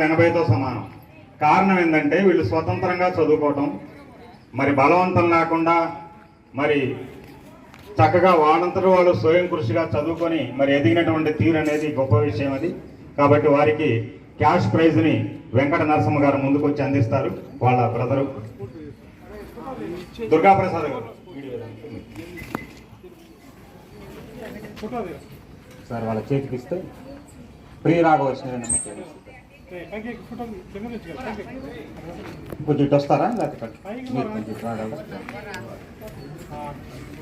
80తో సమానం. కారణం ఏంటంటే వీళ్ళు స్వతంత్రంగా చదువుకోవటం, మరి బలవంతం లేకుండా మరి చక్కగా వాళ్ళంతటా వాళ్ళు స్వయం కృషిగా చదువుకొని మరి ఎదిగినటువంటి తీరు అనేది గొప్ప విషయం అది. కాబట్టి వారికి క్యాష్ ప్రైజ్ని వెంకట నరసింహ గారు ముందుకు వచ్చి అందిస్తారు. వాళ్ళ బ్రదరు దుర్గాప్రసాద్ గారు సార్ వాళ్ళ చేతికి ఇస్తే ప్రియ రాఘవలసిన కొంచెం ఇటు వస్తారా,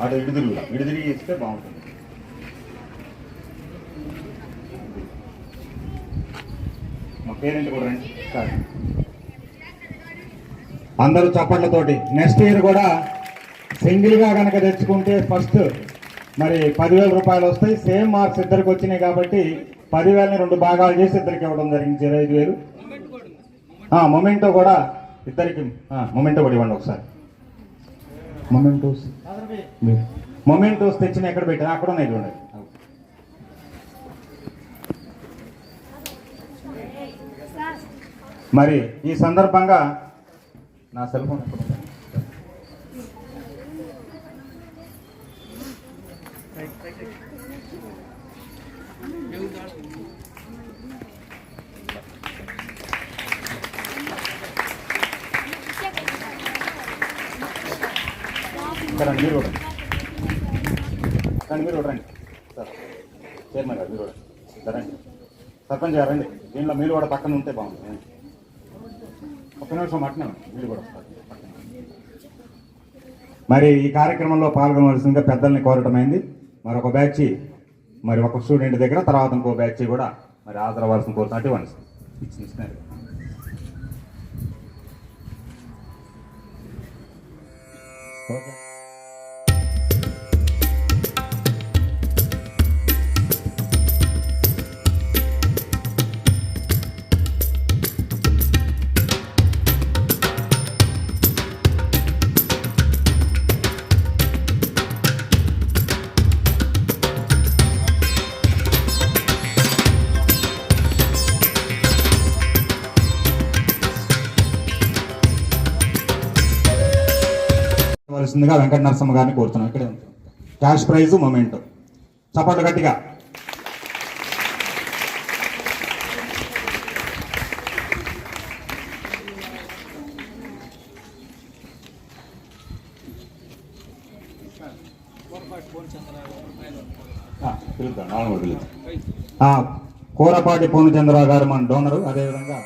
అటు ఇటు తిరిగి ఇస్తే బాగుంటుంది. మా పేరెంట్ కూడా రండి సార్. అందరూ చప్పట్లతోటి. నెక్స్ట్ ఇయర్ కూడా సింగిల్గా కనుక తెచ్చుకుంటే ఫస్ట్ మరి 10,000 రూపాయలు వస్తాయి. సేమ్ మార్క్స్ ఇద్దరికి వచ్చినాయి కాబట్టి 10,000ని 2 భాగాలు చేసి ఇద్దరికి ఇవ్వడం జరిగింది. 25,000. మొమెంటో కూడా ఇద్దరికి మొమెంటో కూడా ఇవ్వండి ఒకసారి. మొమెంటోస్ తెచ్చిన ఎక్కడ పెట్టాను అక్కడ ఉన్నాయి చూడండి. మరి ఈ సందర్భంగా నా సెల్ ఫోన్ మీరు రండి సార్. చైర్మన్ గారు మీరు రండి. సర్పంచ్ గారు రండి. దీంట్లో మీరు కూడా పక్కన ఉంటే బాగుంటుంది. ఒక్క నిమిషం అట్నే మీరు కూడా వస్తారు. మరి ఈ కార్యక్రమంలో పాల్గొనవలసిందిగా పెద్దల్ని కోరటమైంది. మరి ఒక బ్యాచ్ మరి ఒక స్టూడెంట్ దగ్గర, తర్వాత ఇంకో బ్యాచ్ కూడా మరి హాజరవ్వాల్సిన కోరుతున్నట్టు ఇచ్చినారు. ఓకే. వలసిందిగా వెంకట నరసింహ గారిని కోరుతున్నాం. ఇక్కడే ఉంది క్యాష్ ప్రైజ్ మొమెంటో. చప్పట్లు గట్టిగా. కోరపాటి పూర్ణచంద్రరావు గారు మన డోనరు. అదేవిధంగా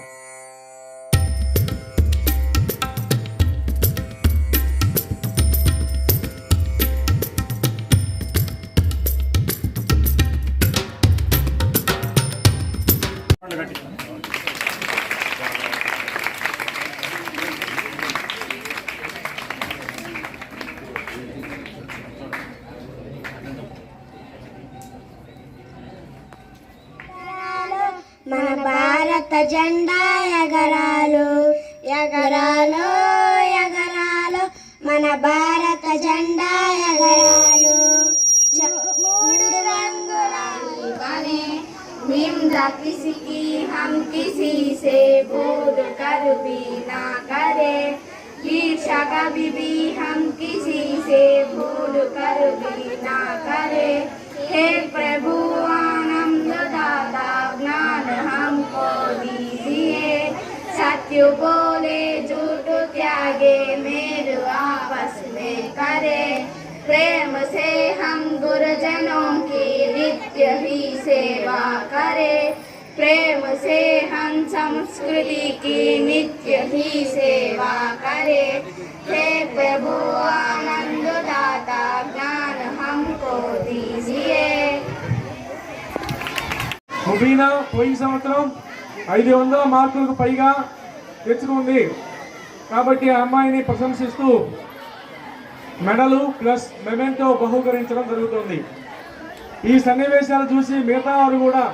మన భారత జెండా ఎగరాలు ఎగరాలు ఎగరాలు, మన భారత జెండా ఎగరాలు. 3 రంగుల बने निम्दा किसी की हम किसी से बोध कर भी ना करे, ईर्ष्या कभी भी हम किसी से भूल कर भी ना करे। हे प्रभु आनंद दाता ज्ञान हमको दीजिए, सत्य बोले झूठ त्यागे मेल आपस में करे। प्रेम से हम गुरुजनों की नित्य ही सेवा करें, प्रेम से हम संस्कृति की नित्य ही सेवा करें। हे प्रभु आनंद दाता ज्ञान हमको दीजिए। ముబీనా పోయిన సంవత్సరం 500 మార్కులకు పైగా తెచ్చుకుంది కాబట్టి ఆ అమ్మాయిని ప్రశంసిస్తూ మెడలు ప్లస్ మెమెంటో బహుకరించడం జరుగుతుంది. ఈ సన్నివేశాలు చూసి మిగతా వారు కూడా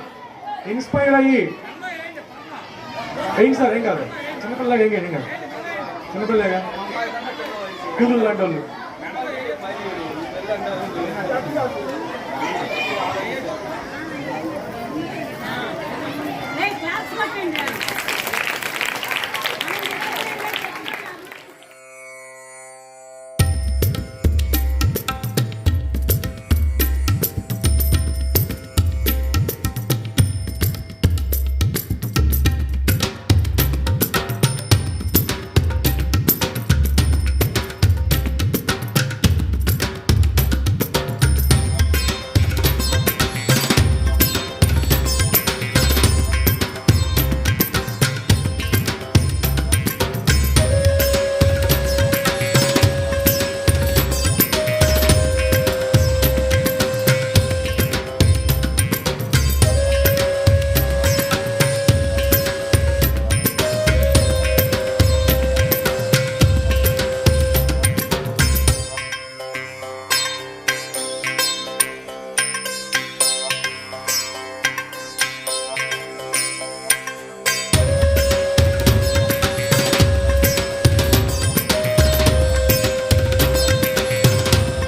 ఇన్స్పైర్ అయ్యి ఏం సార్ ఏం కాదు చిన్నపిల్లగా ఏం కాదు చిన్నపిల్లగా కూతురు లాంటి వాళ్ళు